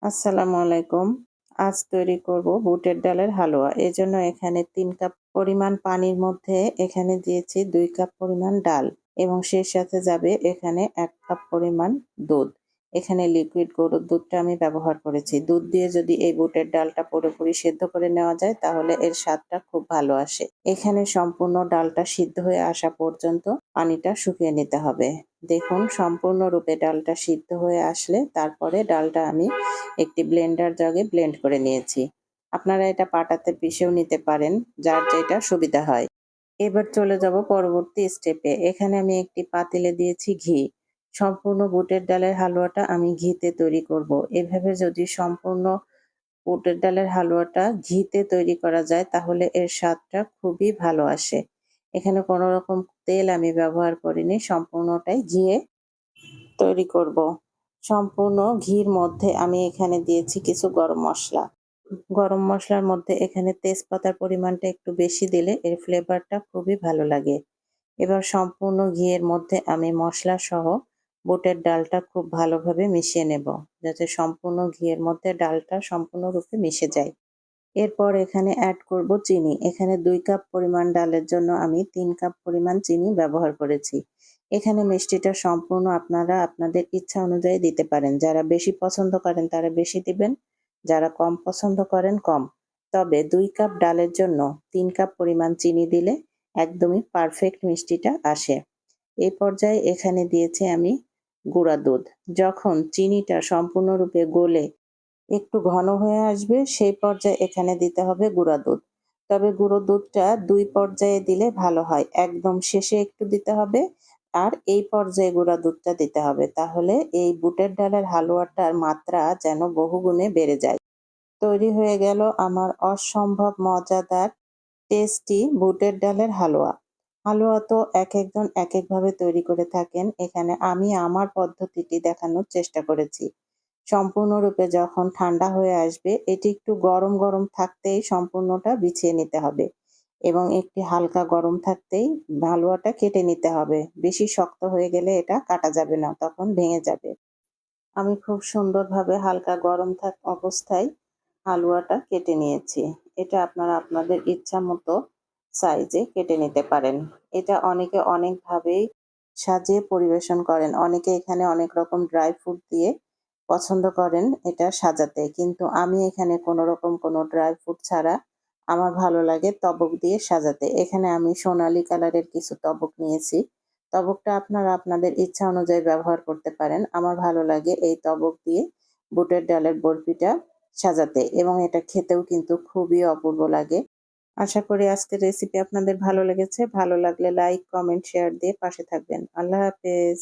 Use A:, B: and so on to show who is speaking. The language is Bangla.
A: আসসালামু আলাইকুম। আজ তৈরি করব বুটের ডালের হালুয়া। এজন্য এখানে ৩ কাপ পরিমাণ পানির মধ্যে এখানে দিয়েছি ২ কাপ পরিমাণ ডাল এবং সেই সাথে যাবে এখানে ১ কাপ পরিমাণ দুধ। এখানে লিকুইড গরুর দুধটা আমি ব্যবহার করেছি। দুধ দিয়ে যদি এই বুটের ডালটা পুরোপুরি সেদ্ধ করে নেওয়া যায় তাহলে এর স্বাদটা খুব ভালো আসে। এখানে সম্পূর্ণ ডালটা সিদ্ধ হয়ে আসা পর্যন্ত পানিটা শুকিয়ে নিতে হবে। দেখুন সম্পূর্ণরূপে ডালটা সিদ্ধ হয়ে আসলে তারপরে ডালটা আমি একটি ব্লেন্ডার জাগে ব্লেন্ড করে নিয়েছি। আপনারা এটা পাটাতে পিষেও নিতে পারেন, যার যেটা সুবিধা হয়। এবার চলে যাব পরবর্তী স্টেপে। এখানে আমি একটি পাতিলে দিয়েছি ঘি। সম্পূর্ণ বুটের ডালের হালুয়াটা আমি ঘিতে তৈরি করব। এভাবে যদি সম্পূর্ণ বুটের ডালের হালুয়াটা ঘিতে তৈরি করা যায় তাহলে এর স্বাদটা খুবই ভালো আসে। এখানে কোনো রকম তেল আমি ব্যবহার করিনি, সম্পূর্ণটাই ঘিয়ে তৈরি করব। সম্পূর্ণ ঘির মধ্যে আমি এখানে দিয়েছি কিছু গরম মসলা। গরম মসলার মধ্যে এখানে তেজপাতার পরিমাণটা একটু বেশি দিলে এর ফ্লেভারটা খুবই ভালো লাগে। এবার সম্পূর্ণ ঘিয়ের মধ্যে আমি মসলা সহ বুটের ডালটা খুব ভালোভাবে মিশিয়ে নেব, যাতে সম্পূর্ণ ঘিয়ের মধ্যে ডালটা সম্পূর্ণরূপে মিশে যায়। এরপর এখানে অ্যাড করব চিনি। এখানে ২ কাপ পরিমাণ ডালের জন্য আমি ৩ কাপ পরিমাণ চিনি ব্যবহার করেছি। এখানে মিষ্টিটা সম্পূর্ণ আপনারা আপনাদের ইচ্ছা অনুযায়ী দিতে পারেন। যারা বেশি পছন্দ করেন তারা বেশি দিবেন, যারা কম পছন্দ করেন কম। তবে ২ কাপ ডালের জন্য ৩ কাপ পরিমাণ চিনি দিলে একদমই পারফেক্ট মিষ্টিটা আসে। এই পর্যায়ে এখানে দিয়েছি আমি গুঁড়া দুধ। যখন চিনিটা সম্পূর্ণরূপে গলে একটু ঘন হয়ে আসবে সেই পর্যায়ে এখানে দিতে হবে গুঁড়া দুধ। তবে গুঁড়ো দুধটা ২ পর্যায়ে দিলে ভালো হয়। একদম শেষে একটু দিতে হবে আর এই পর্যায়ে গুঁড়া দুধটা দিতে হবে। তাহলে এই বুটের ডালের হালুয়াটার মাত্রা যেন বহুগুণে বেড়ে যায়। তৈরি হয়ে গেল আমার অসম্ভব মজাদার টেস্টি বুটের ডালের হালুয়া। হালুয়া তো একেকজন একেকভাবে তৈরি করে থাকেন। এখানে আমি আমার পদ্ধতিটি দেখানোর চেষ্টা করেছি। সম্পূর্ণরূপে যখন ঠান্ডা হয়ে আসবে এটি একটু গরম গরম থাকতেই সম্পূর্ণটা বিছিয়ে নিতে হবে এবং একটি হালকা গরম থাকতেই হালুয়াটা কেটে নিতে হবে। বেশি শক্ত হয়ে গেলে এটা কাটা যাবে না, তখন ভেঙে যাবে। আমি খুব সুন্দরভাবে হালকা গরম অবস্থায় হালুয়াটা কেটে নিয়েছি। এটা আপনারা আপনাদের ইচ্ছা মতো সাইজে কেটে নিতে পারেন। এটা অনেকে অনেকভাবেই সাজিয়ে পরিবেশন করেন। অনেকে এখানে অনেক রকম ড্রাই ফ্রুট দিয়ে পছন্দ করেন এটা সাজাতে। কিন্তু আমি এখানে কোনোরকম কোনো ড্রাই ফ্রুট ছাড়া আমার ভালো লাগে তবক দিয়ে সাজাতে। এখানে আমি সোনালী কালারের কিছু তবক নিয়েছি। তবকটা আপনারা আপনাদের ইচ্ছা অনুযায়ী ব্যবহার করতে পারেন। আমার ভালো লাগে এই তবক দিয়ে বুটের ডালের বরফিটা সাজাতে এবং এটা খেতেও কিন্তু খুবই অপূর্ব লাগে। আশা করি আজকের রেসিপি আপনাদের ভালো লেগেছে। ভালো লাগলে লাইক, কমেন্ট, শেয়ার দিয়ে পাশে থাকবেন। আল্লাহ হাফেজ।